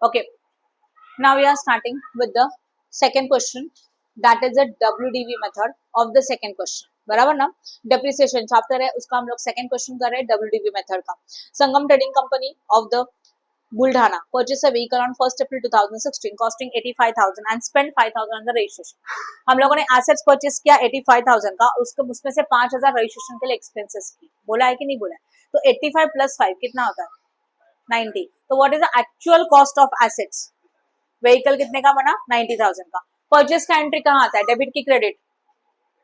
Okay, now we are starting with the second question, that is the WDV method of the second question. बराबर ना, depreciation chapter है उसका हम लोग second question कर रहे हैं WDV मेथड का. Sangam trading company of the Buldhana purchased a vehicle on 1st April 2016 costing 85,000 and spent 5,000 on the registration. हम लोगों ने assets purchase किया 85,000 का, उसमें से 5,000 registration के लिए expenses की. बोला है कि नहीं बोला है? तो 85 plus 5 कितना होता है? 90. तो what is the actual cost of assets? Vehicle कितने का बना? 90,000 का. परचेस का एंट्री कहाँ आता है? डेबिट की क्रेडिट?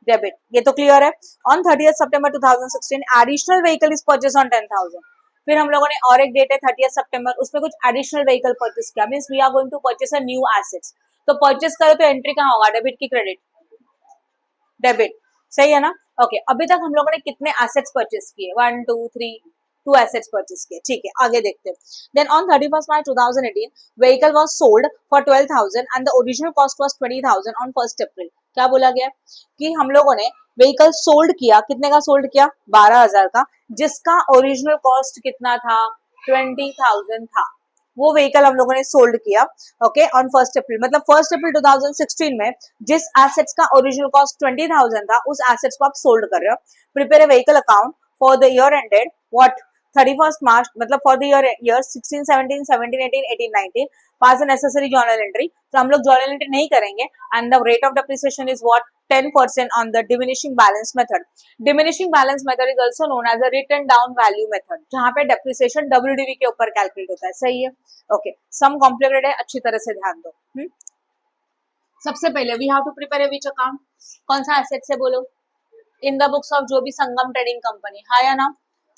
डेबिट. ये तो क्लियर है. On 30th September 2016 additional vehicle is purchase on 10,000. फिर हम लोगों ने और एक डेट है 30th September, उसमें कुछ एडिशनल व्हीकल परचेस किया, means we are going to purchase a new assets. तो परचेस करो तो एंट्री कहाँ होगा? डेबिट की क्रेडिट? डेबिट. सही है ना? ओके, अभी तक हम लोगों ने कितने एसेट्स परचेस किए? 1 2 3 2 एसेट्स परचेस किए. ठीक है, आगे देखते हैं. Then on 31st March 2018 vehicle was sold for 12,000 and the original cost was 20,000 on 1st April. क्या बोला गया कि हम लोगों ने व्हीकल सोल्ड किया. कितने का सोल्ड किया? 12,000 का, जिसका ओरिजिनल कॉस्ट कितना था? 20,000 था. वो व्हीकल हम लोगों ने सोल्ड किया. ओके, ऑन 1st April, मतलब 1st April 2016 में जिस एसेट्स का ओरिजिनल कॉस्ट 20,000 था उस एसेट्स को आप सोल्ड कर रहे हो. Prepare a vehicle account for the year ended what 31st March, मतलब for the year 16 17 17 18 18 19. Pass the necessary journal entry. तो हम लोग जर्नल एंट्री नहीं करेंगे. And the rate of depreciation is what? 10% on the diminishing balance method. Diminishing balance method is also known as a written down value method, जहाँ पे depreciation WDV के ऊपर calculate होता है. सही है. ओके, सम कॉम्प्लिकेटेड है, अच्छी तरह से ध्यान दो. सबसे पहले we have to prepare a which account. कौन सा एसेट से बोलो? इन द बुक्स ऑफ जो भी संगम ट्रेडिंग कंपनी है या ना,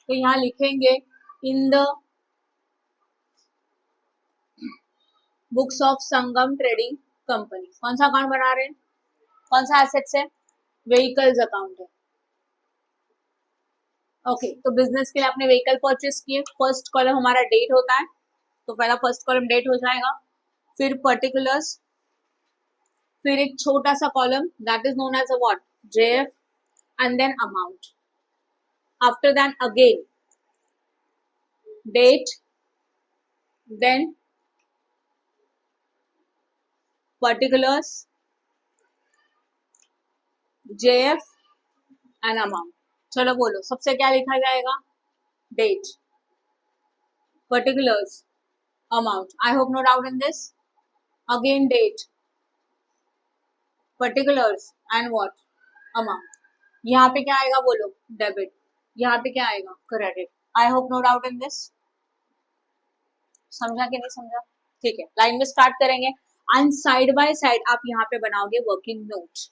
तो यहाँ लिखेंगे in the books of Sangam trading company. कौन सा अकाउंट बना रहे हैं? कौन सा एसेट्स है? व्हीकल्स अकाउंट है. ओके, तो बिजनेस के लिए आपने व्हीकल परचेस किए. फर्स्ट कॉलम हमारा डेट होता है, तो पहला फर्स्ट कॉलम डेट हो जाएगा. फिर पर्टिकुलर्स, फिर एक छोटा सा column that is known as a what? JF, and then amount. After that again date, then particulars, JF and amount. चलो बोलो, सबसे क्या लिखा जाएगा? Date, particulars, amount. I hope no doubt in this. Again date, particulars and what? Amount. यहाँ पे क्या आएगा बोलो? डेबिट. यहाँ पे क्या आएगा? Credit. I hope no doubt in this. समझा कि नहीं समझा? ठीक है, लाइन में स्टार्ट करेंगे एंड साइड बाय साइड आप यहाँ पे बनाओगे वर्किंग नोट.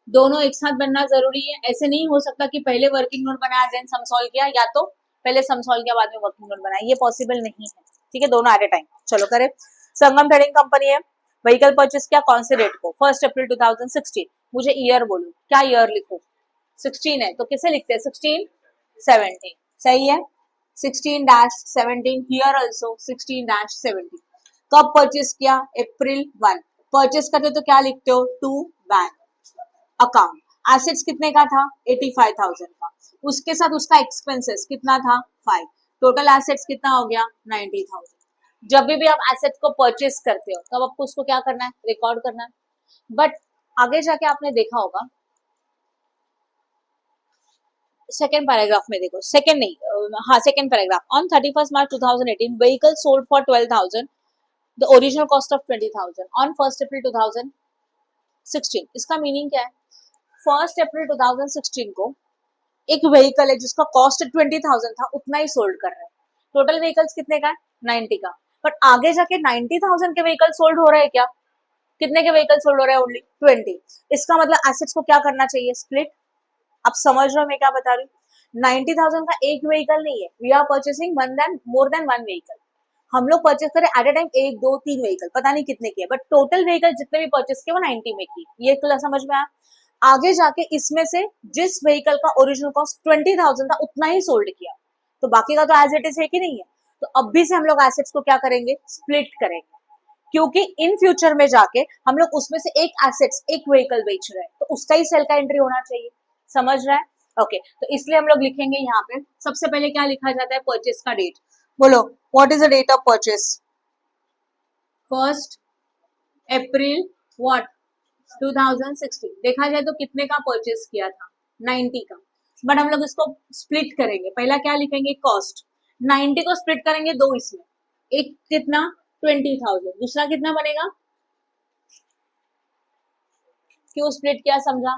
दोनों एक साथ बनना जरूरी है. ऐसे नहीं हो सकता कि पहले वर्किंग नोट बनाया देन सम सॉल्व किया, या तो पहले सम सॉल्व किया बाद में वर्किंग नोट बनाया. ये पॉसिबल नहीं है. ठीक है, दोनों एट ए टाइम. चलो करें. संगम ट्रेडिंग कंपनी है, व्हीकल परचेस किया कौन से डेट को? 1st April 2016. मुझे ईयर बोलो, क्या ईयर लिखो? 16 है तो किसे लिखते हैं? 16 17. सही है. 16-17. Here also 16-17. कब परचेस किया? April 1. परचेस करते तो क्या लिखते हो? To bank account. एसेट्स कितने का था? 85,000 का. उसके साथ उसका एक्सपेंसेस कितना था? 5. टोटल एसेट्स कितना हो गया? 90,000. जब भी आप एसेट्स को परचेस करते हो तब आपको उसको क्या करना है? रिकॉर्ड करना है. बट आगे जाके आपने देखा होगा सेकेंड पैराग्राफ में, देखो सेकेंड नहीं, हाँ second paragraph. On 31st March 2018 vehicle sold for 12,000, the original cost of 20,000 on 1st April 2016. इसका मीनिंग क्या है? 1st April 2016 को एक व्हीकल है जिसका कॉस्ट 20,000 था, उतना ही सोल्ड कर रहे हैं. टोटल व्हीकल्स कितने का है? 90 का. बट आगे जाके 90,000 के व्हीकल सोल्ड हो रहे हैं क्या? कितने के व्हीकल सोल्ड हो रहे हैं? ओनली 20. इसका मतलब एसेट्स को क्या करना चाहिए? स्प्लिट. आप समझ रहे हो मैं क्या बता रही हूँ? 90,000 का एक व्हीकल नहीं है. We are purchasing more than one vehicle. हम लोग परचेस करें एट ए टाइम 1 2 3 व्हीकल, पता नहीं कितने किए, बट टोटल व्हीकल जितने भी परचेस किए वो 90 में की. ये तो समझ में आया. आगे जाके इसमें से जिस व्हीकल का ओरिजिनल कॉस्ट 20,000 था उतना ही सोल्ड किया, तो बाकी का तो एज इट इज है कि नहीं है. तो अब भी से हम लोग एसेट्स को क्या करेंगे? स्प्लिट करेंगे, क्योंकि इन फ्यूचर में जाके हम लोग उसमें से एक एसेट्स एक व्हीकल बेच रहे हैं, तो उसका ही सेल का एंट्री होना चाहिए. समझ रहा है? ओके, तो इसलिए हम लोग लिखेंगे यहाँ पे सबसे पहले क्या लिखा जाता है? परचेस का डेट. बोलो what is the date of purchase? 1 अप्रैल व्हाट 2016। देखा जाए तो कितने का परचेस किया था? 90 का। बट हम लोग इसको स्प्लिट करेंगे। पहला क्या लिखेंगे? कॉस्ट। 90 को स्प्लिट करेंगे दो इसमें, एक कितना 20,000, दूसरा कितना बनेगा? क्यों स्प्लिट किया समझा?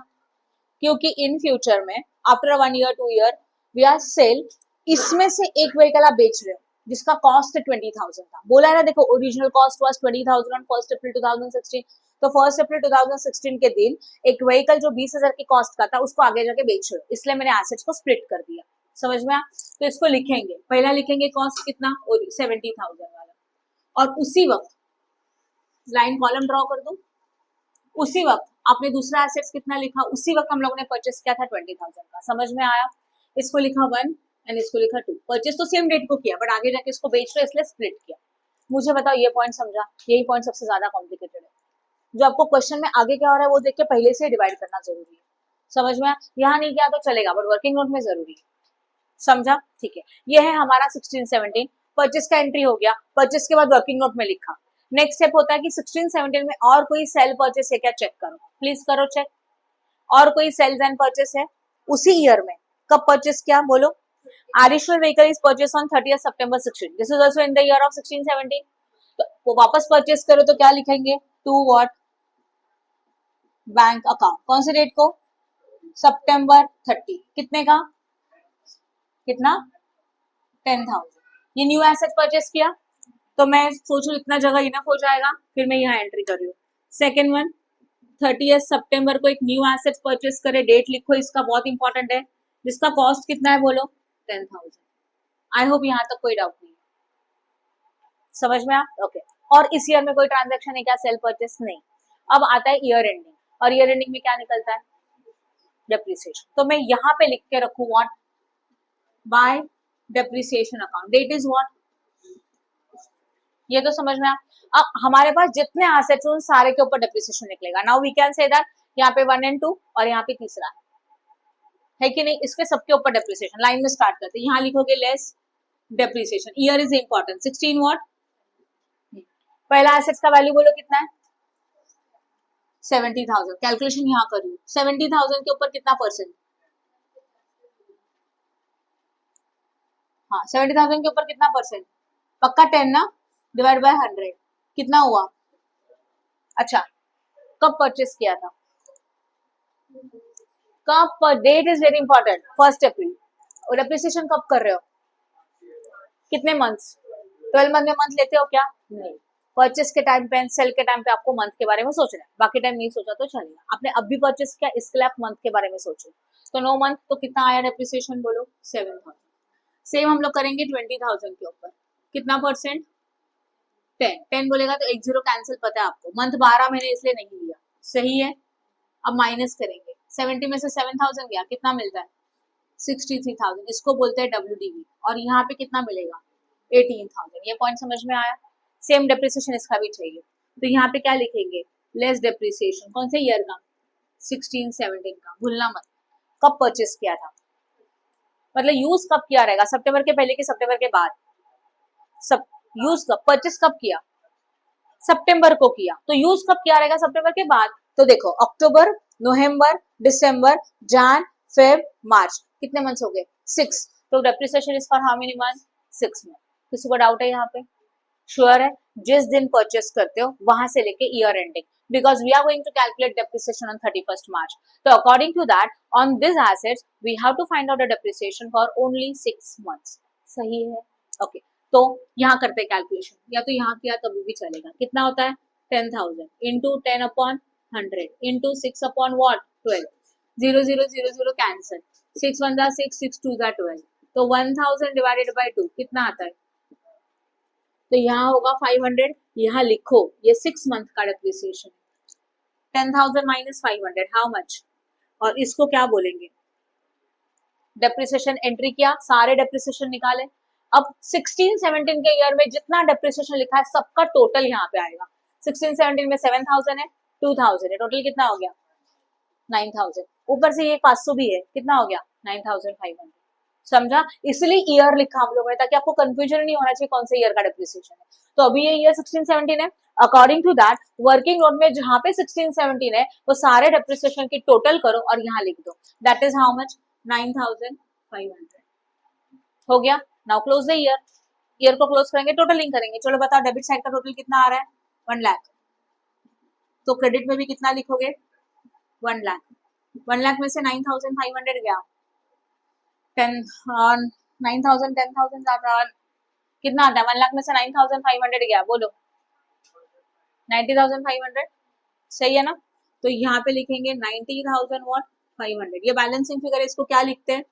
क्योंकि इन फ्यूचर में after 1 year 2 year we are sell, इसमें से एक व्हीकल आप बेच रहे हो जिसका कॉस्ट 20,000 था। बोला है ना, देखो ओरिजिनल कॉस्ट वाज 20,000 ऑन 1 अप्रैल 2016। तो 1 अप्रैल 2016 के दिन एक व्हीकल जो 20,000 की कॉस्ट का था उसको आगे जाके बेच रहे हो, इसलिए मैंने एसेट्स को स्प्लिट कर दिया। समझ में आ? तो इसको लिखेंगे, पहला लिखेंगे कॉस्ट कितना 70,000 वाला, और उसी वक्त लाइन कॉलम ड्रॉ कर दो। उसी वक्त आपने दूसरा एसेट्स कितना लिखा? उसी वक्त हम लोगों ने परचेस किया था 20,000 का। समझ में आया? इसको लिखा 1 एंड इसको लिखा 2। परचेस तो सेम डेट को किया बट आगे जाके इसको बेच रहे इसलिए स्प्लिट किया। मुझे बताओ ये पॉइंट समझा? यही पॉइंट सबसे ज्यादा कॉम्प्लिकेटेड है। जो आपको क्वेश्चन में आगे क्या हो रहा है वो देख के पहले से डिवाइड करना जरूरी है। समझ में? यहाँ नहीं किया तो चलेगा बट वर्किंग नोट में जरूरी है। समझा? ठीक है, ये है हमारा 16-17। परचेस का एंट्री हो गया, परचेस के बाद वर्किंग नोट में लिखा। नेक्स्ट स्टेप होता है कि 16-17 में और कोई सेल परचेस है क्या, चेक करो, प्लीज करो चेक। और कोई सेल्स एंड परचेस है उसी ईयर में? कब परचेस किया बोलो? Additional vehicle is purchase on 30 सितंबर 16। This is also in the year of 16-17। तो वापस परचेस करो तो क्या लिखेंगे? To what? Bank account. कौन से डेट को? सितंबर 30। कितने का? कितना? 10,000। ये न्यू एसेट परचेस किया तो मैं सोचू इतना जगह इनफ हो जाएगा, फिर मैं यहाँ एंट्री कर रही हूँ। सेकेंड वन 30 सितंबर को एक न्यू एसेट परचेस करे, डेट लिखो इसका, बहुत इंपॉर्टेंट है, जिसका कॉस्ट कितना है बोलो? 10,000। आई होप यहाँ तक कोई डाउट नहीं है। समझ में आ? ओके। और इस ईयर में कोई ट्रांजेक्शन है क्या सेल परचेस? नहीं। अब आता है ईयर एंडिंग, और ईयर एंडिंग में क्या निकलता है? डेप्रिसिएशन। तो मैं यहाँ पे लिख के रखू what? By depreciation account. Date is what? ये तो समझ में आ? अब हमारे पास जितने एसेट्स उन सारे के ऊपर डेप्रिसिएशन निकलेगा। Now we can say that यहाँ पे 1 एंड 2 और यहाँ पे तीसरा है कि नहीं? इसके सबके ऊपर डेप्रिसिएशन। लाइन में स्टार्ट करते हैं, यहाँ लिखोगे less depreciation. Year is important. 16 what? पहला एसेट्स का वैल्यू बोलो कितना है? 70,000। कैलकुलेशन यहाँ करिए, 70,000 के ऊपर कितना परसेंट? हाँ 70,000 के ऊपर कितना परसेंट? पक्का 10 ना? डिवाइड बाय 100 कितना हुआ? अच्छा, कब परचेस किया था? कब? Date is very important. 1 अप्रैल। और डेप्रिसिएशन कब कर रहे हो? कितने मंथ्स? 12 मंथ में मंथ लेते हो क्या? नहीं। परचेस के टाइम पे, सेल के टाइम पे आपको मंथ के बारे में सोचना है, बाकी टाइम नहीं सोचा तो चलेगा। आपने अब भी परचेस किया इसके लिए आप मंथ के बारे में सोचो। तो 9 मंथ तो कितना आया डेप्रिसिएशन बोलो? 7,000। सेम हम लोग करेंगे 20,000 के ऊपर। कितना परसेंट? 10। 10 बोलेगा तो 1 0 कैंसिल, पता है आपको। मंथ 12 महीने इसलिए नहीं लिया, सही है। अब माइनस करेंगे, 70 में से 7,000 गया, कितना मिलता है? 63,000। इसको बोलते हैं WDV। और यहाँ पे कितना मिलेगा? 18,000। ये पॉइंट समझ में आया? सेम डेप्रिसिएशन इसका भी चाहिए, तो यहाँ पे क्या लिखेंगे? Less depreciation. कौन से ईयर का? 16-17 का, भूलना मत। कब परचेस किया था? मतलब यूज कब किया रहेगा? सितंबर के पहले कि सितंबर के बाद? सब यूज कब? परचेस कब किया? सितंबर को किया, तो यूज कब किया रहेगा? सितंबर के बाद। तो देखो अक्टूबर, नवंबर, दिसंबर, जन, फेब, मार्च, कितने मंथ्स हो गए? 6। तो depreciation is for how many month? 6 month. किसी को डाउट है यहाँ पे? श्योर है? जिस दिन परचेस करते हो वहां से लेके year ending, because we are going to calculate depreciation on 31st March. तो according to that on this assets we have to find out the depreciation for only 6 months. सही है? ओके तो यहाँ करते हैं कैलकुलेशन, या तो यहाँ किया तभी भी चलेगा। कितना होता है? 10,000 इंटू 10/100 इंटू 6/12। 0 0 0 0 कैंसिल, 6 1 6 6 2 12। तो 1000 डिवाइडेड बाई 2 कितना आता है? तो यहाँ होगा 500। यहाँ लिखो ये 6 मंथ का डेप्रिसिएशन। 10,000 minus 500 how much? और इसको क्या बोलेंगे? डेप्रिसिएशन एंट्री किया, सारे डेप्रिसिएशन निकाले। अब 16-17 के ईयर में जितना डेप्रिसिएशन लिखा है सबका टोटल यहाँ पे आएगा। 16-17 में 7,000 है, 2,000 है, टोटल कितना हो गया? 9,000। ऊपर से ये 500 भी है, कितना हो गया? 9,500। समझा, इसलिए ईयर लिखा हम लोगों ने ताकि आपको कंफ्यूजन नहीं होना चाहिए कौन से ईयर का डेप्रिसिएशन है। तो अभी ये ईयर 16-17 है। According to that working note में जहां पे 16-17 है वो सारे डेप्रिसिएशन की टोटल करो और यहाँ लिख दो, दैट इज हाउ मच, 9500 हो गया। Now close the year, year को क्लोज करेंगे, टोटलिंग करेंगे। चलो बताओ डेबिट साइड का टोटल कितना आ रहा है, 1 लाख। तो क्रेडिट में भी कितना लिखोगे, 1 लाख। 1 लाख में से 9500 गया, 10 9000 10,000 कितना आता है, 1 लाख में से 9500 गया, बोलो 90,500, सही है ना। तो यहाँ पे लिखेंगे 90,000 वॉट 500, ये बैलेंसिंग फिगर है, इसको क्या लिखते हैं,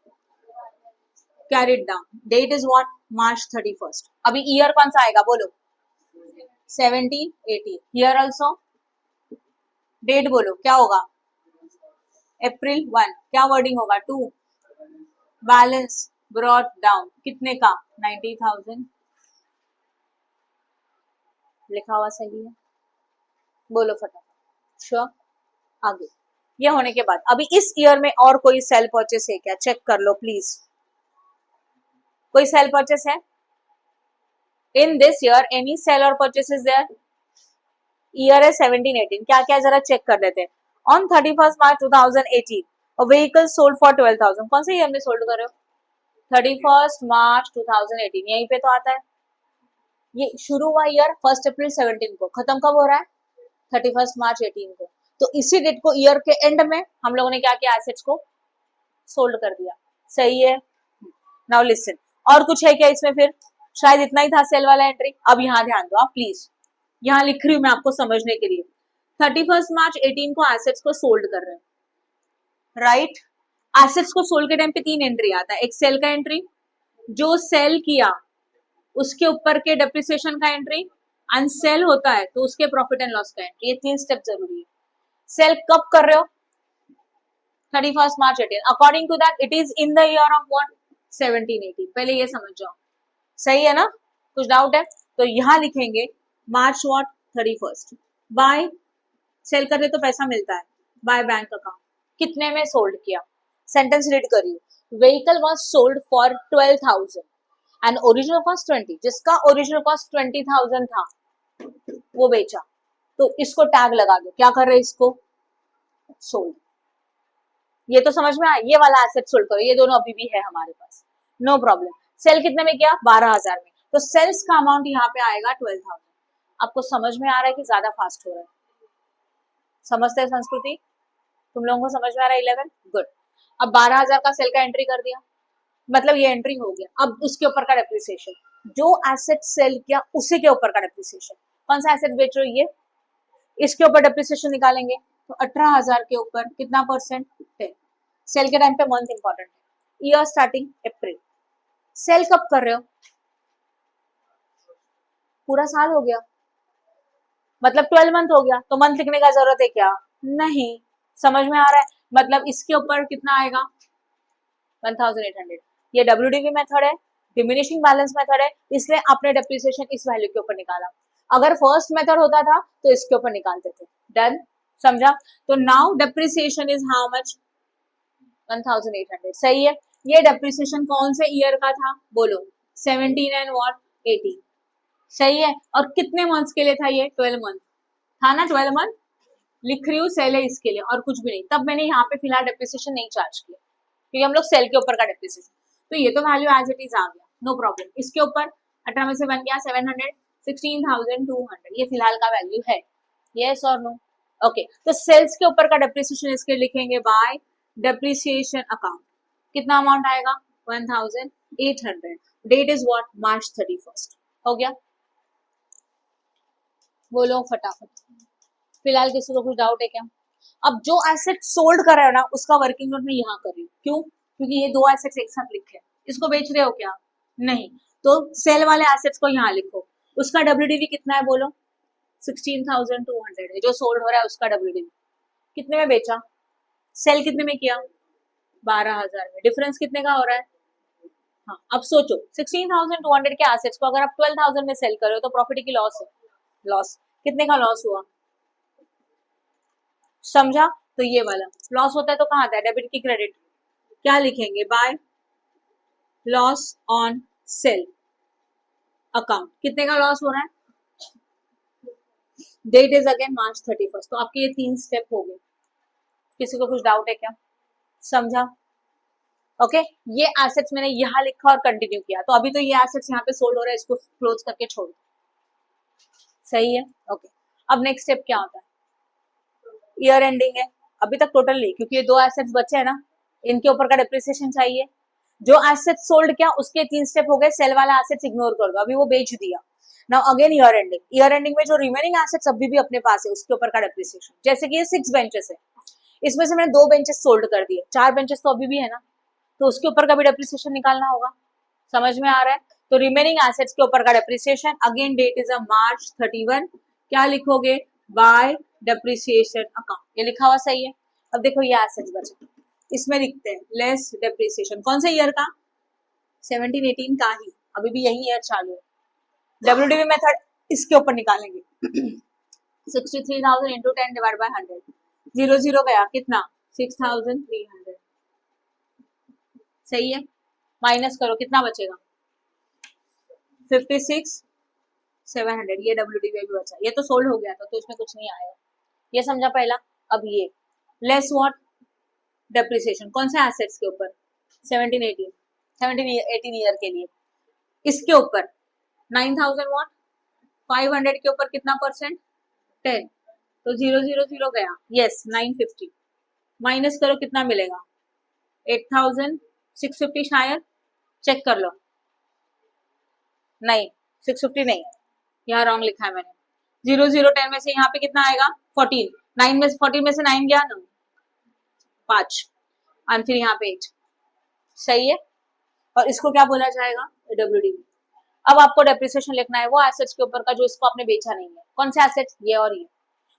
carried down. Date is what, March 31st। अभी ईयर कौन सा आएगा बोलो, 17-18। ईयर ऑल्सो डेट बोलो क्या होगा, April 1। क्या वर्डिंग होगा, 2। बैलेंस ब्रॉट डाउन कितने का, 90,000 लिखा हुआ सही है, बोलो फटाफट, श्योर। आगे ये होने के बाद अभी इस ईयर में और कोई सेल परचेस है क्या, चेक कर लो प्लीज। कोई सेल परचेस है in this year, any sale और परचेस इज देयर। ईयर है 17-18, क्या क्या जरा चेक कर लेते हैं। On 31st March 2018 a vehicle sold for 12,000, कौन से ईयर में सोल्ड कर रहे हो, 31st March 2018, यहीं पे तो आता है। ये शुरू हुआ ईयर 1 अप्रैल 17 को, खत्म कब हो रहा है, 31st March 18 को। तो इसी डेट को ईयर के एंड में हम लोगों ने क्या किया, एसेट्स को सोल्ड कर दिया, सही है। नाउ लिसन, और कुछ है क्या इसमें, फिर शायद इतना ही था सेल वाला एंट्री। अब यहाँ ध्यान दो आप प्लीज, यहाँ लिख रही हूँ मैं आपको समझने के लिए। 31st March 18 को एसेट्स को सोल्ड कर रहे हैं, राइट। एसेट्स को सोल्ड के टाइम पे 3 एंट्री आता है, एक सेल का एंट्री, जो सेल किया उसके ऊपर के डेप्रिसिएशन का एंट्री, अनसेल होता है तो उसके प्रॉफिट एंड लॉस का एंट्री। ये 3 स्टेप जरूरी है। सेल कब कर रहे हो, 31st March 18, according to that it is in the year of what, 17-18। पहले ये समझ जाओ, सही है ना, कुछ डाउट है तो यहाँ लिखेंगे मार्च व्हाट 31st। बाय सेल कर रहे तो पैसा मिलता है, बाय बैंक अकाउंट, कितने में सोल्ड किया, सेंटेंस रीड करिए, vehicle was sold for 12,000 and original cost 20, जिसका ओरिजिनल कॉस्ट 20,000 था वो बेचा। तो इसको टैग लगा दो, क्या कर रहे हैं इसको, सोल्ड। ये तो समझ में आया, ये वाला एसेट सोल्ड करो, ये दोनों अभी भी है हमारे पास, नो प्रॉब्लम। सेल कितने में किया, 12,000 में, तो सेल्स का अमाउंट यहाँ पे आएगा 12,000। आपको समझ में आ रहा है कि ज्यादा फास्ट हो रहा है, समझते हैं संस्कृति, तुम लोगों को समझ में आ रहा है 11, गुड। अब 12,000 का सेल का एंट्री कर दिया, मतलब ये एंट्री हो गया। अब उसके ऊपर का डेप्रिसिएशन, जो एसेट सेल किया उसी के ऊपर का डेप्रिसिएशन, कौन सा एसेट बेच रहे हो ये, इसके ऊपर डेप्रिसिएशन निकालेंगे। तो 18,000 के ऊपर कितना परसेंट, 10। सेल के टाइम पे मंथ इंपॉर्टेंट है, ईयर स्टार्टिंग अप्रैल। सेल कब कर रहे हो, पूरा साल हो गया, मतलब 12 मंथ हो गया, तो मंथ लिखने का जरूरत है क्या, नहीं। समझ में आ रहा है, मतलब इसके ऊपर कितना आएगा, 1800। ये WDV मेथड है, डिमिनिशिंग बैलेंस मेथड है, इसलिए आपने डेप्रिसिएशन इस वैल्यू के ऊपर निकाला। अगर फर्स्ट मेथड होता था तो इसके ऊपर निकालते थे, डन, समझा। तो now depreciation is how much, 1800, सही है। ये डेप्रिसिएशन कौन से ईयर का था बोलो, 17 एंड व्हाट 18, सही है। और कितने मंथ्स के लिए था ये, 12 मंथ था ना, 12 मंथ लिख रही हूँ, सेल है इसके लिए और कुछ भी नहीं। तब मैंने यहाँ पे फिलहाल डेप्रिसिएशन नहीं चार्ज किया क्योंकि हम लोग सेल के ऊपर का डेप्रिसिएशन, तो ये तो वैल्यू एज इट इज आ गया, नो प्रॉब्लम। इसके ऊपर 18 में से बन गया 700, 16,200, ये फिलहाल का वैल्यू है, यस और नो, ओके। तो सेल्स के ऊपर का डेप्रिसिएशन इसके लिखेंगे बाय डेप्रिसिएशन अकाउंट, कितना अमाउंट आएगा, 1,800। Date is what, March 31st, हो गया, बोलो फटाफट। फिलहाल किसी को कुछ डाउट है क्या। अब जो एसेट सोल्ड कर रहे हो ना उसका वर्किंग नोट में यहाँ कर रही हूँ, क्यों, क्योंकि ये 2 एसेट्स एक साथ लिखे हैं। इसको बेच रहे हो क्या, नहीं, तो सेल वाले एसेट्स को यहाँ लिखो। उसका WDV कितना है बोलो, 16,200 है, जो सोल्ड हो रहा है उसका WDV। कितने में बेचा, सेल कितने में किया, 12,000 में, डिफरेंस कितने का हो रहा है। हाँ अब सोचो 16,200 के एसेट्स को अगर आप 12,000 में सेल कर रहे हो तो प्रॉफिट की लॉस है, लॉस, कितने का लॉस हुआ, समझा। तो ये वाला लॉस होता है तो कहाँ आता है, डेबिट की क्रेडिट, क्या लिखेंगे, by loss on sale account, कितने का लॉस हो रहा है? Date is again March 31। तो आपके ये 3 स्टेप हो गए। किसी को कुछ डाउट है क्या? समझा? ओके ये एसेट्स मैंने यहाँ लिखा और कंटिन्यू किया, तो अभी तो ये एसेट्स यहाँ पे सोल्ड हो रहा है, इसको क्लोज करके छोड़ दो। सही है? ओके अब नेक्स्ट स्टेप क्या होता है? ईयर एंडिंग है, अभी तक टोटल नहीं, क्योंकि ये 2 एसेट्स बचे हैं ना, इनके ऊपर का डिप्रिसिएशन चाहिए। जो एसेट्स सोल्ड किया उसके 3 स्टेप हो गए, सेल वाला एसेट्स इग्नोर कर दो, अभी वो बेच दिया। Now again year ending, year ending में जो रिमेनिंग एसेट्स अभी भी अपने पास है उसके ऊपर का डिप्रिसिएशन। जैसे कि ये 6 बेंचेस है, इसमें से मैंने 2 बेंचेस सोल्ड कर दिए, 4 बेंचेस तो अभी भी है ना, तो उसके ऊपर का भी डिप्रिसिएशन निकालना होगा। समझ में आ रहा है? तो रिमेनिंग एसेट्स के ऊपर का depreciation, again date is March 31, क्या लिखोगे? बाय डिप्रिसिएशन अकाउंट, ये लिखा हुआ सही है। अब देखो ये एसेट्स बचे, इसमें लिखते हैं लेस डिप्रिसिएशन, कौन से ईयर का? 17-18 का ही, अभी भी यही ईयर चालू है। WDV मेथड इसके ऊपर निकालेंगे 63,000 इंटू 10 डिवाइड बाय 100, 0 गया कितना? 6,300। सही है? माइनस करो कितना बचेगा? 56,700। ये WDV भी बचा, ये तो सोल्ड हो गया था तो इसमें कुछ नहीं आया, ये समझा पहला। अब ये लेस व्हाट? डेप्रिसिएशन, कौन से एसेट्स के ऊपर? 17-18 ईयर के लिए, इसके ऊपर 9,000 व्हाट? 500 के ऊपर कितना परसेंट? 10, तो 0 गया, यस 950। माइनस करो कितना मिलेगा? 8,650 शायद, चेक कर लो। नहीं 650 नहीं, यहाँ रॉन्ग लिखा है मैंने। 0 में से यहाँ पे कितना आएगा? 14, 9 में 14 में से 9 गया ना, 5, और फिर यहाँ पे 8। सही है? और इसको क्या बोला जाएगा? WDV। अब आपको डेप्रिसिएशन लिखना है वो एसेट्स के ऊपर का जो इसको आपने बेचा नहीं है। कौन से एसेट्स? ये और ये।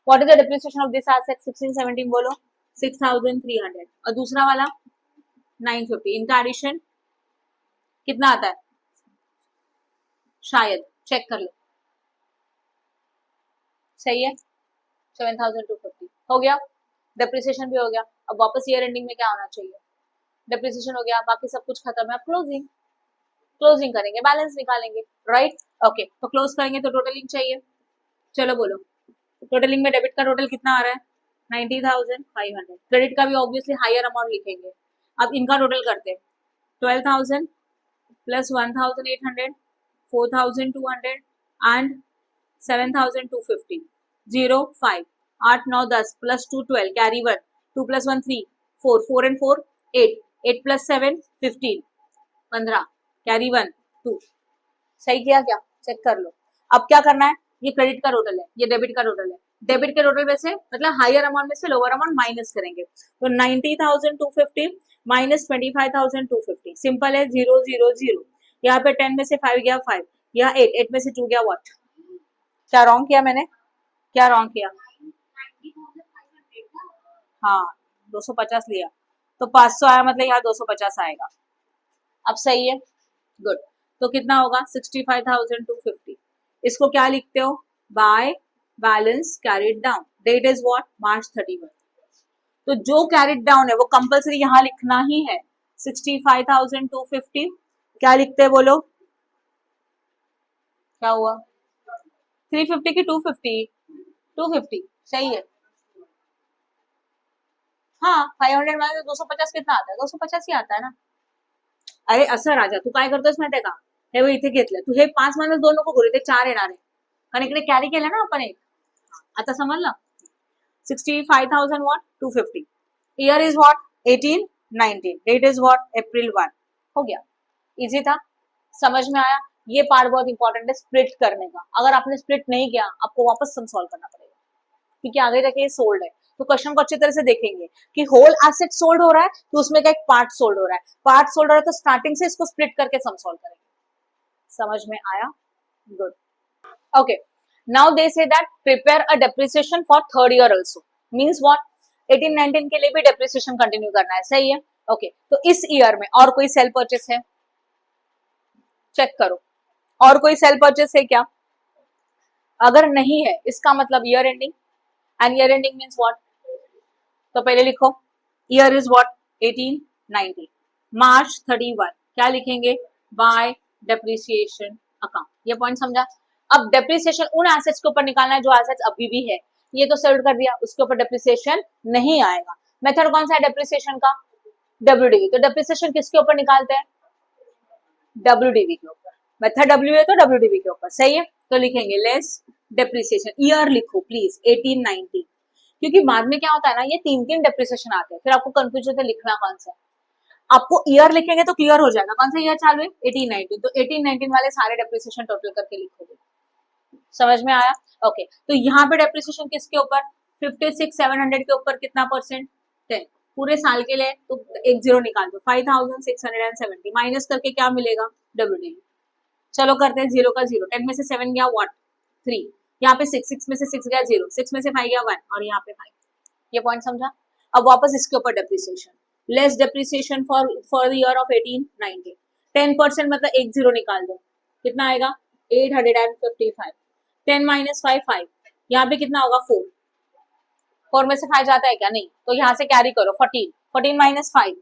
What is the depreciation of this asset? 16-17 बोलो, 6,300। और दूसरा वाला 950, इनका एडिशन कितना आता है? शायद चेक कर लो। सही है? 7,250 हो गया, डेप्रिसिएशन भी हो गया। अब वापस ईयर एंडिंग में क्या होना चाहिए? डेप्रिसिएशन हो गया, बाकी सब कुछ खत्म है, अब क्लोजिंग करेंगे, बैलेंस निकालेंगे, राइट? ओके तो क्लोज करेंगे तो टोटलिंग चाहिए। चलो बोलो, टोटलिंग में डेबिट का टोटल कितना आ रहा है? 90,500। क्रेडिट का भी ऑब्वियसली हायर अमाउंट लिखेंगे। अब इनका टोटल करते हैं, 12,000 plus 1,800, 4,200 and 7,250, 0 5, 8 9 10 plus 2 12, carry 1, 2 plus 1 3, 4 4 and 4 8, 8 plus 7 15, 15, carry 1 2। सही किया क्या? चेक कर लो। अब क्या करना है? ये क्रेडिट का टोटल है, ये डेबिट का टोटल है। डेबिट के टोटल में से मतलब हायर अमाउंट में से लोअर अमाउंट माइनस करेंगे, तो 90,250 माइनस 25,250, सिंपल है, 0 0 0। यहाँ पे 10 में से 5 गया 5, यहाँ 8 में से 2 गया व्हाट? क्या रॉन्ग किया मैंने? क्या रॉन्ग किया? हाँ 250 लिया, तो 500 आया, मतलब यहाँ 250 आएगा। अब सही है? गुड। तो कितना होगा? 65,250। इसको क्या लिखते हो? By balance carried down, date is what? March 31। तो जो कैरिड डाउन है वो कंपल्सरी यहाँ लिखना ही है, 65,250। क्या लिखते हैं बोलो? क्या हुआ? 350 की 250? 250 सही है। हाँ 500 माइनस 250 कितना आता है? 250 ही आता है ना। अरे असं राजा तू काय करतोस माहितीये का? हे बघ इथे घेतलं तू, हे 5 मायनस 2 नको करू, ते 4 येणार आहे, कारण इकडे कॅरी केलं ना आपण एक। आता समजलं? 65,000 what? 250। Year is what? 18-19। Date is what? April 1। हो गया, इजी था, समझ में आया? ये पार्ट बहुत इंपॉर्टेंट है स्प्लिट करने का। अगर आपने स्प्लिट नहीं किया आपको वापस सम सॉल्व करना पड़ेगा, क्योंकि आगे जाके ये सोल्ड है। तो क्वेश्चन को अच्छी तरह से देखेंगे कि होल एसेट सोल्ड हो रहा है तो उसमें का एक पार्ट सोल्ड हो रहा है, पार्ट सोल्ड हो रहा है तो स्टार्टिंग से इसको स्प्लिट करके सम सॉल्व करेंगे। समझ में आया? Good. Okay now they say that prepare a depreciation for third year also, means what? 18-19 के लिए भी डेप्रिसिएशन कंटिन्यू करना है, सही है? ओके तो इस ईयर में और कोई सेल परचेस है? चेक करो, और कोई सेल परचेस है क्या? अगर नहीं है इसका मतलब year ending, and year ending means what? तो पहले लिखो, ईयर इज व्हाट? 18-19, March 31, क्या लिखेंगे, बाय डेप्रिसिएशन अकाउंट। ये पॉइंट समझा। अब डेप्रिसिएशन उन एसेट्स के ऊपर निकालना है जो एसेट्स अभी भी है, ये तो सेट कर दिया, उसके ऊपर डेप्रिसिएशन नहीं आएगा। मेथड कौन सा है डेप्रिसिएशन का, डब्ल्यूडीवी। तो डेप्रिसिएशन किसके ऊपर निकालते हैं, डब्ल्यूडीवी के ऊपर। मेथड डब्ल्यू है तो डब्ल्यूडीवी के ऊपर, सही है। तो लिखेंगे लेस डेप्रिसिएशन, ईयर लिखो प्लीज 1819, क्योंकि बाद में क्या होता है ना, ये तीन तीन डेप्रिसिएशन आते हैं, फिर आपको कंफ्यूज होता है लिखना कौन सा। आपको ईयर लिखेंगे तो क्लियर हो जाएगा कौन सा ईयर चालू है, 1819, तो 1819 वाले सारे डेप्रिसिएशन टोटल करके लिखोगे। समझ में आया, ओके। तो यहाँ पे डेप्रिसिएशन किसके ऊपर, 56,700 के ऊपर कितना परसेंट, 10। पूरे साल के लिए तो एक जीरो निकाल दो, 5,670 माइनस करके क्या मिलेगा, डब्ल्यूडीवी। चलो करते हैं, जीरो का जीरो, 10 में से 7 गया व्हाट, 3, यहाँ पे 6, 6 में से 6 गया 0, 6 में से 5 गया 1, और यहाँ पे 5। ये पॉइंट समझा। अब वापस इसके ऊपर depreciation, less depreciation for the year of 1890, 10% मतलब एक जीरो निकाल दो, कितना आएगा 855, 10 माइनस 5 5, यहाँ पे कितना होगा 4, 4 में से 5 जाता है क्या, नहीं, तो यहाँ से कैरी करो 14, 14 माइनस 5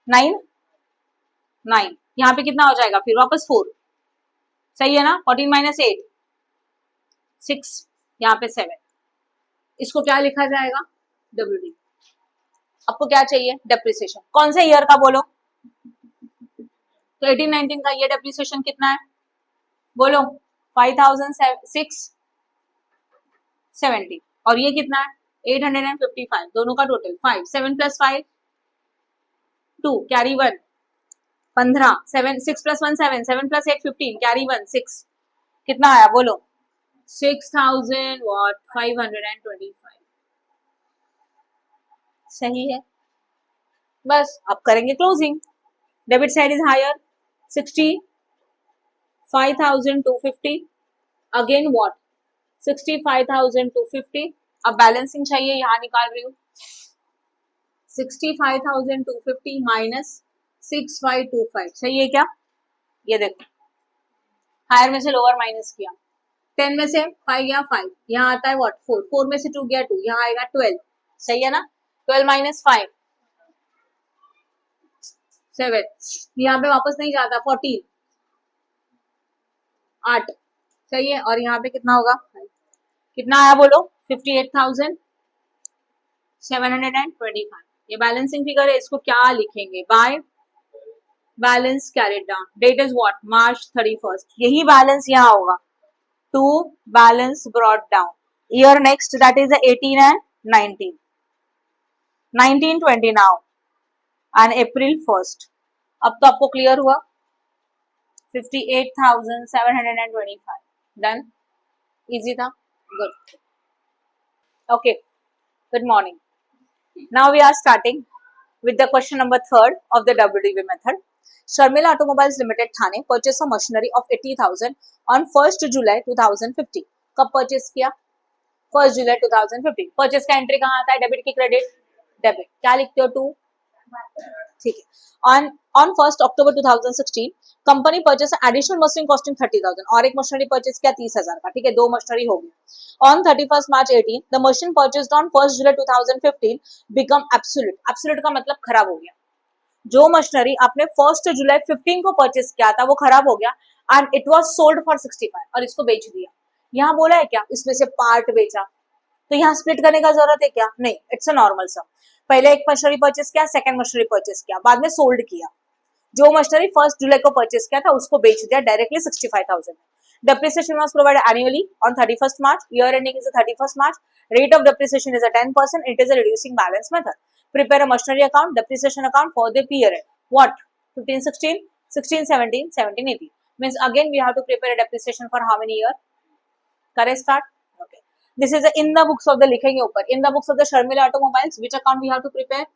9, 9, यहाँ पे कितना हो जाएगा फिर वापस 4, सही है ना, 14 माइनस 8 6, यहाँ पे 7, इसको क्या लिखा जाएगा, डब्ल्यूडी। आपको क्या चाहिए, डेप्रिसिएशन, कौन से ईयर का बोलो, तो 1819 का ये डेप्रिसिएशन कितना है बोलो, 5,670, और ये कितना है 855, दोनों का total 5, 7 plus 5 2, carry 1 15, 7 6 plus 1 7, 7 plus 8 15, carry 1 6, कितना आया बोलो 6,000 वॉट 525, सही है। बस अब करेंगे closing, debit side is higher 65,250, again what 65,250, अब बैलेंसिंग चाहिए, यहाँ निकाल रही हूँ 65,250 माइनस 6525, सही है क्या, ये देखो हायर में से लोअर माइनस किया, 10 में से 5 गया 5, यहाँ आता है व्हाट 4, 4 में से 2 गया 2, यहाँ आएगा 12, सही है ना, 12 माइनस 5 7, यहाँ पे वापस नहीं जाता 14 8, सही है, और यहाँ पे कितना होगा, कितना आया बोलो 58,725, ये बैलेंसिंग फिगर है, इसको क्या लिखेंगे, by balance carried down, date is what March 31, यही बैलेंस यहाँ होगा, to balance brought down, year next that is 18 and 19, 1920 now and April 1st, अब तो आपको क्लियर हुआ 58,725, डन, इजी था, good, okay, good morning. Now we are starting with the question number 3rd of the WDV method. Sharmila Automobiles Limited Thane purchased a machinery of 80,000 on 1st July 2050. कब purchase किया, 1st July 2050। Purchase का entry कहाँ आता है, debit की credit, debit, क्या लिखते हो 2, ठीक है। on 1st October 2016 company purchase additional machine costing 30,000, और एक मशीनरी परचेस किया 30,000 का, ठीक है, दो मशीनरी हो गई। on 31st March 18 the machine purchased on 1st July 2015 become absolute, absolute का मतलब खराब हो गया, जो मशीनरी आपने 1st जुलाई 15 को परचेस किया था वो खराब हो गया, and it was sold for 65, और इसको बेच दिया। यहाँ बोला है क्या, इसमें से पार्ट बेचा, तो यहाँ स्प्लिट करने का जरूरत है क्या, नहीं, इट्स अ नॉर्मल सम, पहले एक मशीनरी परचेस किया, सेकंड मशीनरी परचेस किया, बाद में सोल्ड किया, जो मशीनरी 1st जुलाई को परचेस किया था उसको बेच दिया directly 65,000। Depreciation was provided annually on 31st March. Year ending is the 31st March. Rate of depreciation is a 10%. It is a reducing balance method. Prepare a machinery account, depreciation account for the period. What? 15, 16, 16, 17, 17, 18. Means again we have to prepare a depreciation for how many year? Correct start? Okay. This is in the books of the लिखेंगे ऊपर. In the books of the Sharmila Automobiles, which account we have to prepare?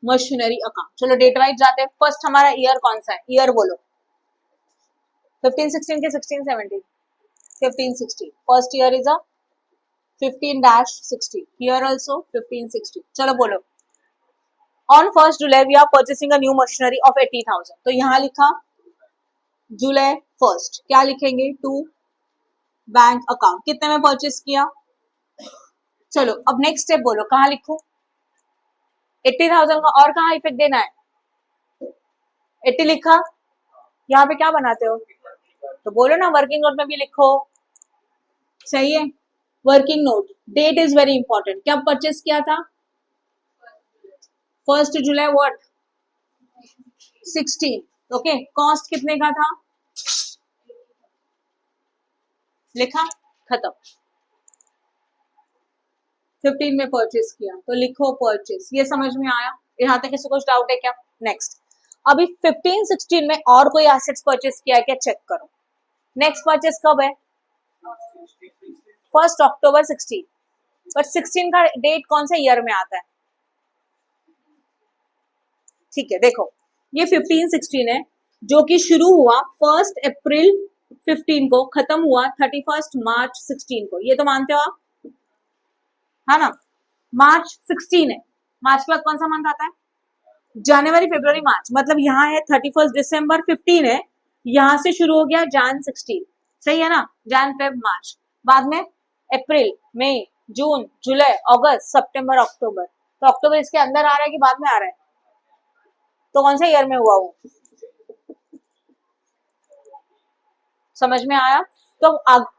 Machinery account. चलो date wise जाते हैं, first हमारा year कौन सा है, year बोलो 15, 16 के 16, 17, 15, 16, first year is a 15-60, here also 15, 60, चलो बोलो on 1st July we are purchasing a new machinery of 80,000, तो यहाँ लिखा जुलाई 1st, क्या लिखेंगे टू बैंक अकाउंट, कितने में परचेस किया, चलो अब नेक्स्ट स्टेप बोलो कहाँ लिखो, 80,000 का और कहाँ इफेक्ट देना है? 80 लिखा, यहाँ पे क्या बनाते हो? तो बोलो ना वर्किंग नोट में भी लिखो, सही है। Working note, date is very important. कब परचेस किया था? 1 जुलाई व्हाट? 16। ओके, कॉस्ट कितने का था? लिखा, खत्म। 15 में परचेस किया तो लिखो परचेस। ये समझ में आया? यहाँ तक किसी को कुछ डाउट है क्या? नेक्स्ट, अभी 15-16 में और कोई एसेट्स परचेस किया है क्या? चेक करो। नेक्स्ट परचेस कब है? 1 अक्टूबर 16। बट 16 का डेट कौन सा ईयर में आता है? ठीक है, देखो ये 15-16 है जो कि शुरू हुआ 1 अप्रैल 15 को, खत्म हुआ 31 मार्च 16 को। ये तो मानते हो आप, है ना? मार्च 16 है, मार्च के बाद कौन सा मंथ आता है? जनवरी, फरवरी, मार्च। मतलब यहाँ है 31 दिसंबर 15 है, यहां से शुरू हो गया जैन 16, सही है ना? जैन फेब मार्च, बाद में अप्रैल, मई, जून, जुलाई, अगस्त, सितंबर, अक्टूबर। तो अक्टूबर इसके अंदर आ रहा है कि बाद में आ रहा है? तो कौन सा ईयर में हुआ वो? समझ में आया? तो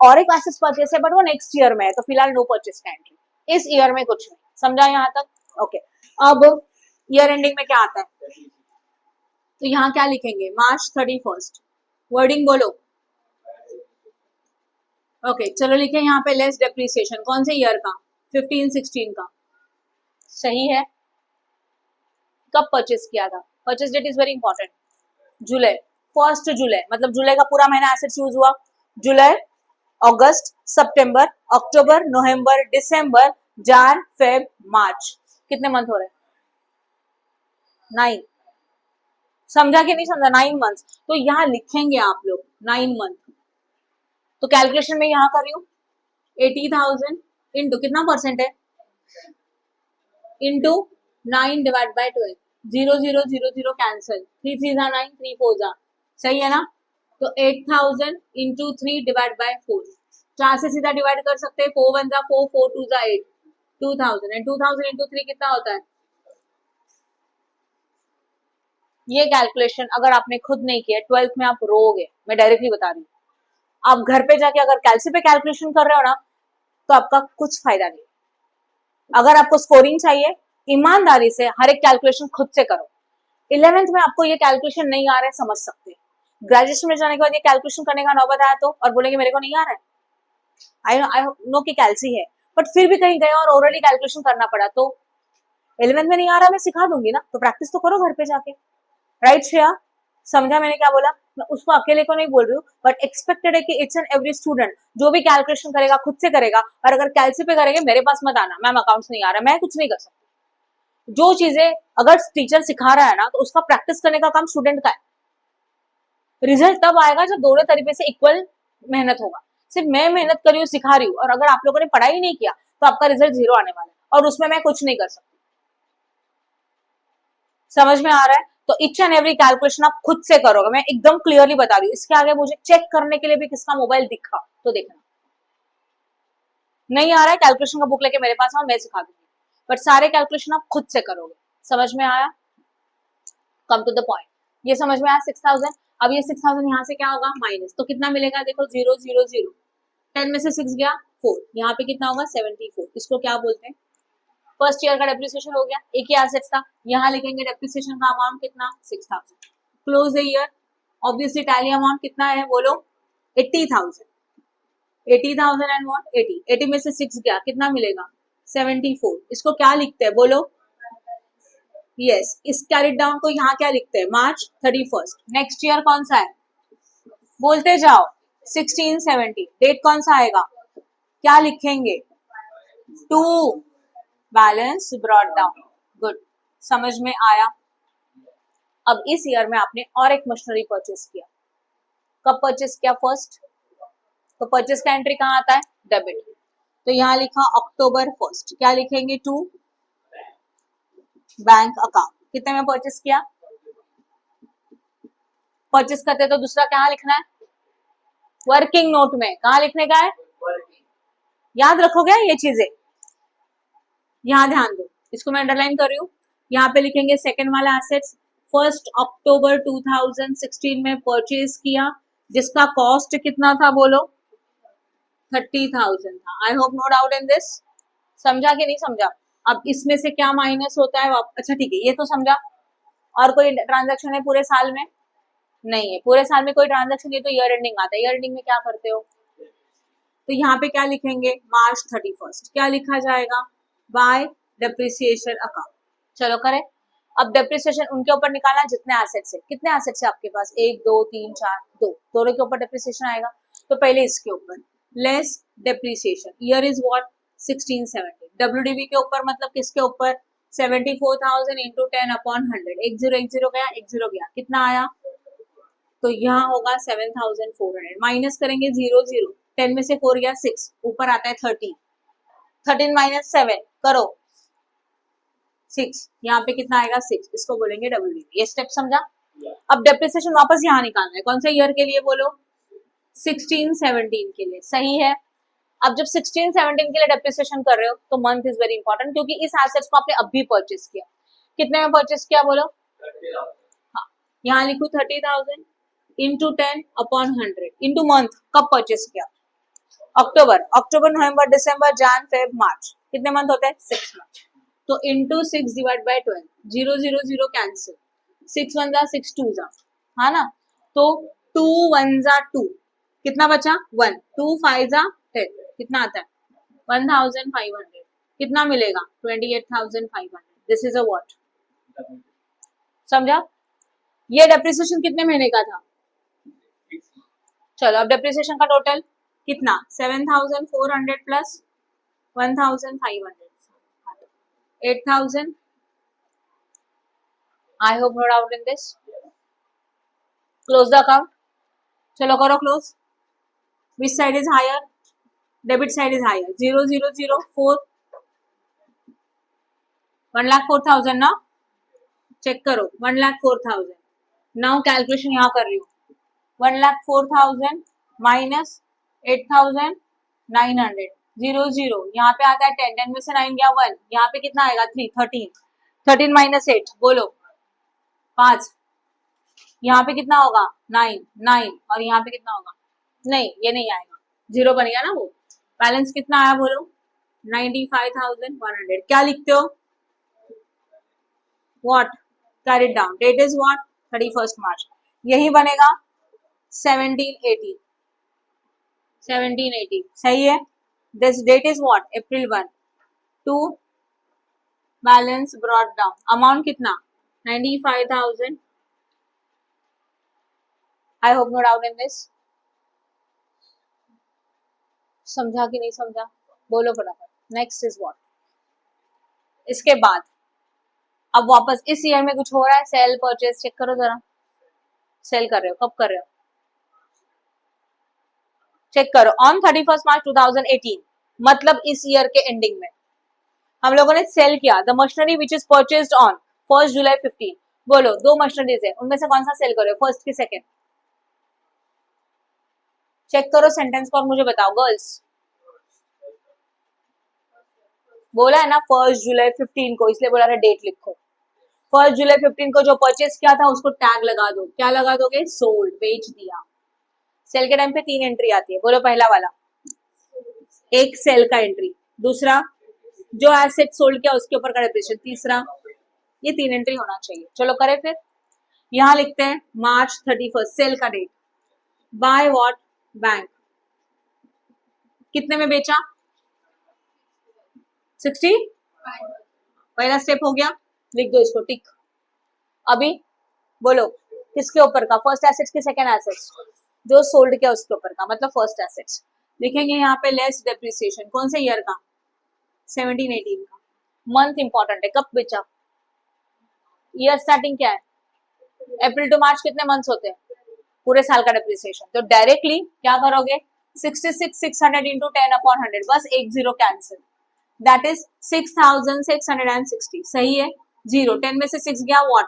और एक एसेट्स परचेस है बट वो नेक्स्ट ईयर में है, तो फिलहाल नो परचेस का एंट्री, इस ईयर में कुछ नहीं। समझा यहाँ तक? ओके। अब ईयर एंडिंग में क्या आता है? तो यहाँ क्या लिखेंगे? मार्च 31। वर्डिंग बोलो। ओके, चलो लिखे यहाँ पे लेस डेप्रिसिएशन। कौन से ईयर का? 15-16 का, सही है। कब परचेस किया था? Purchase date is very important. जुलाई, 1 जुलाई, मतलब जुलाई का पूरा महीना एसेट्स यूज हुआ। जुलाई, अगस्त, सितंबर, अक्टूबर, नवंबर, दिसंबर, जैन, फेब, मार्च। कितने मंथ हो रहे हैं? 9। समझा कि नहीं समझा? 9 मंथ। तो यहाँ लिखेंगे आप लोग 9 मंथ। तो कैलकुलेशन में यहाँ कर रही हूँ, 80,000 इंटू कितना परसेंट है? Into 9 divide by 12। 0 0 0 0 कैंसिल, 3 3 जा 9, 3 4 जा, सही है ना? तो 8,000 इंटू 3 डिवाइड बाय 4। 4 से सीधा डिवाइड कर सकते हैं, 4 1 जा 4, 4 2 जा 8, 2,000। एंड 2,000 इंटू 3 कितना होता है? ये कैलकुलेशन अगर आपने खुद नहीं किया 12th में, आप रोगे, मैं डायरेक्टली बता रही हूँ। आप घर पे जाके अगर कैलसी पे कैलकुलेशन कर रहे हो ना, तो आपका कुछ फायदा नहीं। अगर आपको स्कोरिंग चाहिए, ईमानदारी से हर एक कैलकुलेशन खुद से करो। 11th में आपको ये कैलकुलेशन नहीं आ रहा है, समझ सकते। ग्रेजुएशन में जाने के बाद ये कैलकुलेशन करने का नौबत आया तो, और बोलेंगे मेरे को नहीं आ रहा है, आई नो कि कैलसी है, बट फिर भी कहीं गए और ऑलरेडी कैलकुलेशन करना पड़ा, तो 11th में नहीं आ रहा, मैं सिखा दूंगी ना, तो प्रैक्टिस तो करो घर पे जाके। राइट श्रेया? समझा मैंने क्या बोला? मैं उसको अकेले को नहीं बोल रही हूँ, बट एक्सपेक्टेड है कि इट्स एंड एवरी स्टूडेंट जो भी कैलकुलेशन करेगा खुद से करेगा। और अगर कैलसी पे करेंगे, मेरे पास मत आना, मैम अकाउंट्स नहीं आ रहा, मैं कुछ नहीं कर सकती। जो चीजें अगर टीचर सिखा रहा है ना, तो उसका प्रैक्टिस करने का काम स्टूडेंट का है। रिजल्ट तब आएगा जब दोनों तरीके से इक्वल मेहनत होगा। सिर्फ मैं मेहनत कर रही हूँ, सिखा रही हूँ, और अगर आप लोगों ने पढ़ाई नहीं किया तो आपका रिजल्ट 0 आने वाला है, और उसमें मैं कुछ नहीं कर सकती। समझ में आ रहा है? तो इच एंड एवरी कैलकुलेशन आप खुद से करोगे, मैं एकदम क्लियरली बता रही हूँ। इसके आगे मुझे चेक करने के लिए भी किसका मोबाइल दिखा तो देखना। नहीं आ रहा है, कैलकुलेशन का बुक लेके मेरे पास आओ, मैं सिखा दूंगी, बट सारे कैलकुलेशन आप खुद से करोगे। समझ में आया? Come to the point. ये समझ में आया 6,000। अब ये 6,000 यहाँ से क्या होगा? माइनस, तो कितना मिलेगा? देखो 0 0 0, 10 में से 6 गया 4, यहाँ पे कितना होगा? 74। इसको क्या बोलते हैं? फर्स्ट ईयर का डेप्रिसिएशन हो गया, एक ही एसेट्स था। यहाँ लिखेंगे डेप्रिसिएशन का अमाउंट कितना? 6,000। Close the year, obviously tally amount कितना है बोलो? 80,000। 80,000 एंड व्हाट? 80। 80 में से 6 गया, कितना मिलेगा? 74। इसको क्या लिखते हैं बोलो? यस, इस कैरिड डाउन को यहाँ क्या लिखते हैं? मार्च 31। नेक्स्ट ईयर कौन सा है? बोलते जाओ। 1670। डेट कौन सा आएगा? क्या लिखेंगे? 2। Balance brought down. गुड, समझ में आया? अब इस ईयर में आपने और एक मशीनरी परचेस किया। कब परचेस किया? फर्स्ट। तो परचेस का एंट्री कहाँ आता है? डेबिट। तो यहाँ लिखा अक्टूबर 1। क्या लिखेंगे? 2 बैंक अकाउंट। कितने में परचेस किया? परचेस करते तो दूसरा कहाँ लिखना है? वर्किंग नोट में। कहाँ लिखने का है? याद रखोगे ये चीजें, यहां ध्यान दो। इसको मैं अंडरलाइन कर रही हूँ। यहाँ पे लिखेंगे सेकेंड वाला एसेट्स 1 अक्टूबर 2016 में परचेज किया, जिसका कॉस्ट कितना था बोलो, 30,000 था। I hope no doubt in this. समझा कि नहीं समझा? अब इसमें से क्या माइनस होता है, अच्छा ठीक है, ये तो समझा। और कोई ट्रांजैक्शन है पूरे साल में? नहीं है, पूरे साल में कोई ट्रांजैक्शन, ये तो ईयर एंडिंग आता है। ईयर एंडिंग में क्या करते हो, तो यहाँ पे क्या लिखेंगे, March 31। क्या लिखा जाएगा, बाय डेप्रिसिएशन अकाउंट। चलो करें। अब डेप्रिसिएशन उनके ऊपर निकालना जितने एसेट्स है। कितने एसेट्स है आपके पास, 1 2 3 4, दो, दोनों के ऊपर डेप्रिसिएशन आएगा। तो पहले इसके ऊपर less depreciation, year is what 1670। WDV के ऊपर मतलब किसके ऊपर, 74,000 इंटू 10 अपॉन 100। 10 गया, 10 गया, कितना आया, तो यहाँ होगा 7,400। माइनस करेंगे 0 0, 10 में से 4 गया 6, ऊपर आता है 13। 13 माइनस 7 करो 6, यहाँ पे कितना आएगा 6, इसको बोलेंगे डब्ल्यूडीवी। ये स्टेप समझा? अब डेप्रिसिएशन वापस यहाँ निकालना है, कौन से ईयर के लिए बोलो, 16-17 के लिए। सही है। अब जब 16-17 के लिए डेप्रिसिएशन कर रहे हो तो मंथ इज वेरी इंपॉर्टेंट, क्योंकि इस एसेट्स को आपने अभी परचेस किया। कितने में परचेस किया बोलो, हाँ, यहाँ लिखू 30,000 इंटू 10 अपॉन 100 इंटू मंथ। कब परचेस किया, अक्टूबर। अक्टूबर नवंबर दिसंबर जैन फेब मार्च, कितने मंथ होते हैं, 6 मंथ। तो इंटू 6 डिवाइड बाय 12, 0 0 0 कैंसिल, 6 1 जा 6 2 जा, हाँ ना। तो 2 1 जा 2, कितना बचा 1, 2 5 जा 10, कितना आता है 1,500। कितना मिलेगा 28,500। दिस इज अ व्हाट, समझा? ये डेप्रिसिएशन कितने महीने का था, चलो अब डेप्रिसिएशन का टोटल कितना, 7,400 plus 1,500, 8,000। I hope no doubt in this. Close the account, चलो करो close. Which side is higher, debit side is higher, 0 0 0 4, 1,04,000 ना, चेक करो 1,04,000। नाउ कैलकुलेशन यहाँ कर रही हूँ, 1,04,000 माइनस 8,900, 0 0, यहाँ पे आता है 10, 10 में से 9 गया 1, यहाँ पे कितना आएगा 3, 13, 13 माइनस 8 बोलो 5, यहाँ पे कितना होगा 9 9, और यहाँ पे कितना होगा, नहीं ये नहीं आएगा, 0 बन गया ना वो। बैलेंस कितना आया बोलो, 95,100। क्या लिखते हो, what, carry down, date is what 31 March. यही बनेगा 1718, 1718 सही है। This date is what April 1 to balance brought down, amount कितना 95,000। I hope no doubt in this. समझा कि नहीं समझा, बोलो फटाफट। नेक्स्ट इज व्हाट, इसके बाद अब वापस इस ईयर में कुछ हो रहा है, सेल परचेज चेक करो जरा, सेल कर रहे हो, कब कर रहे हो, चेक करो ऑन 31 मार्च 2018, मतलब इस ईयर के एंडिंग में हम लोगों ने सेल किया the machinery which is purchased on 1 जुलाई 15। बोलो दो मशीनरीज है, उनमें से कौन सा सेल करो, फर्स्ट की सेकंड, चेक करो सेंटेंस को और मुझे बताओ गर्ल्स। बोला है ना 1 जुलाई 15 को, इसलिए बोला था डेट लिखो। 1 जुलाई 15 को जो परचेज किया था उसको टैग लगा दो, क्या लगा दोगे, सोल्ड, बेच दिया। सेल के टाइम पे 3 एंट्री आती है, बोलो पहला वाला, एक सेल का एंट्री, दूसरा जो एसेट सोल्ड किया उसके ऊपर का डेप्रिसिएशन, तीसरा, ये 3 एंट्री होना चाहिए। चलो करें फिर, यहां लिखते हैं March 31 सेल का डेट, बाय व्हाट बैंक, कितने में बेचा 60, पहला स्टेप हो गया, लिख दो इसको टिक। अभी बोलो किसके ऊपर का, फर्स्ट एसेट्स की सेकंड एसेट्स, जो सोल्ड किया उसके ऊपर का, मतलब फर्स्ट एसेट्स। लिखेंगे यहाँ पे लेस डेप्रिसिएशन, कौन से ईयर का 17-18 का। मंथ इंपॉर्टेंट है, कब बेचा, ईयर स्टार्टिंग क्या है, अप्रैल टू मार्च, कितने मंथ्स होते हैं, पूरे साल का डेप्रिसिएशन। तो डायरेक्टली क्या करोगे 66,600 इंटू 10 अपॉन 100, बस एक जीरो कैंसिल, दैट इज 6,660। सही है, 0, 10 में से 6 गया व्हाट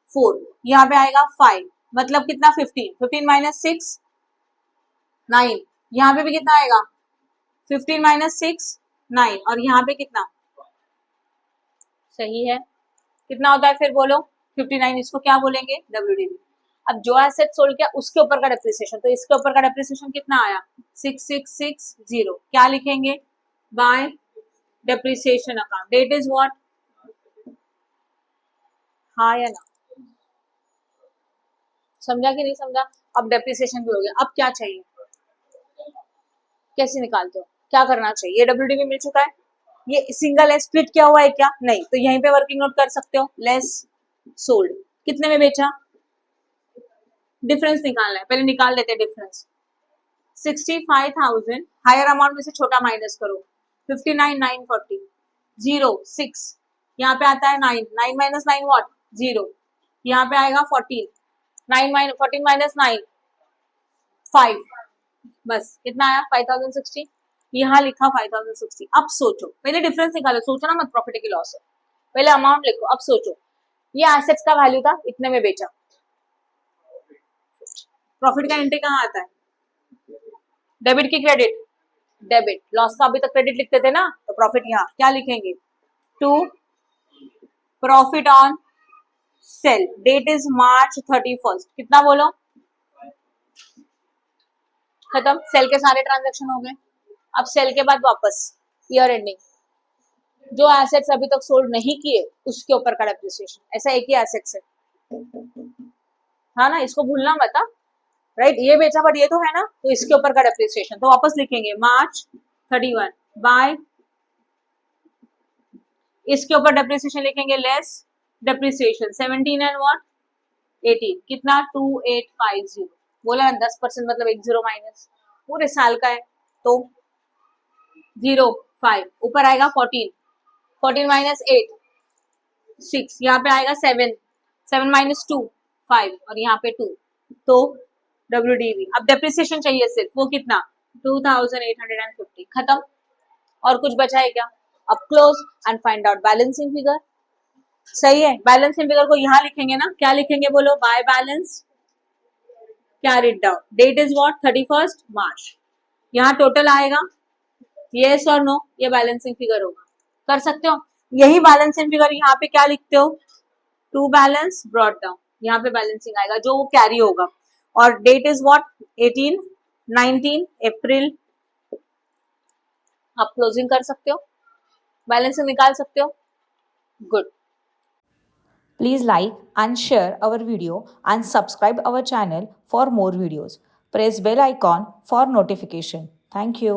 4, यहाँ पे आएगा 5, मतलब कितना 15, 15 माइनस 6 9, यहाँ पे भी कितना आएगा 15 माइनस 6 9, और यहाँ पे कितना, सही है। कितना होता है फिर बोलो 59, इसको क्या बोलेंगे WDV। अब जो एसेट सोल्ड किया उसके ऊपर का डेप्रिसिएशन, तो इसके ऊपर का डेप्रिसिएशन कितना आया 6660, क्या लिखेंगे by depreciation account, date is what, हाँ या ना, समझा कि नहीं समझा। अब डेप्रिसिएशन भी हो गया, अब क्या चाहिए, कैसे निकालते हो, क्या करना चाहिए, ये WDV मिल चुका है, ये सिंगल है, स्प्लिट किया हुआ है क्या, नहीं, तो यहीं पे वर्किंग नोट कर सकते हो, लेस सोल्ड, कितने में बेचा, डिफरेंस निकालना है, पहले निकाल लेते हैं डिफरेंस, 65,000 हायर अमाउंट में से छोटा माइनस करो, 59,940, 0 6, यहाँ पे आता है 9, 9 माइनस 9 व्हाट 0, यहाँ पे आएगा 14, 14 माइनस 9 5, बस कितना आया 5060, यहाँ लिखा 5060। अब सोचो, पहले डिफरेंस निकालो, सोचो ना मत प्रॉफिट की लॉस है, पहले अमाउंट लिखो, अब सोचो ये एसेट्स का वैल्यू था, इतने में बेचा, प्रॉफिट का एंट्री कहाँ आता है, डेबिट की क्रेडिट, डेबिट, लॉस का अभी तक क्रेडिट लिखते थे ना, तो प्रॉफिट यहाँ क्या लिखेंगे to profit on sale, date is March 31, कितना बोलो, खत्म, सेल के सारे ट्रांजेक्शन हो गए। अब सेल के बाद वापस ईयर एंडिंग, जो एसेट्स अभी तक सोल्ड नहीं किए उसके ऊपर का डेप्रिसिएशन, ऐसा एक ही एसेट्स है, हाँ ना, इसको भूलना मत, राइट, ये बेचा बट ये तो है ना, तो इसके ऊपर का डेप्रिसिएशन, तो वापस लिखेंगे March 31 बाय, इसके ऊपर डेप्रिसिएशन लिखेंगे लेस डेप्रिसिएशन 17 एंड व्हाट 18, कितना 2850, बोला ना 10% मतलब 10 माइनस, पूरे साल का है तो 05, ऊपर आएगा 14, 14 माइनस 8 6, यहाँ पे आएगा 7, 7 माइनस 2 5, और यहाँ पे 2, तो WDV। अब डेप्रिसिएशन चाहिए सिर्फ, वो कितना 2850, खत्म, और कुछ बचा है क्या, अब close and find out balancing figure, सही है, बैलेंसिंग फिगर को यहाँ लिखेंगे ना, क्या लिखेंगे बोलो, by balance carried down, date is what 31 March, यहाँ टोटल आएगा, यस और नो, ये बैलेंसिंग फिगर होगा, कर सकते हो, यही बैलेंसिंग फिगर यहाँ पे क्या लिखते हो, टू बैलेंस ब्रॉट डाउन, यहाँ पे बैलेंसिंग आएगा जो वो कैरी होगा, और डेट इज व्हाट 18 19 अप्रैल, आप क्लोजिंग कर सकते हो, बैलेंसिंग निकाल सकते हो, good. Please like and share our video and subscribe our channel for more videos. Press bell icon for notification. Thank you.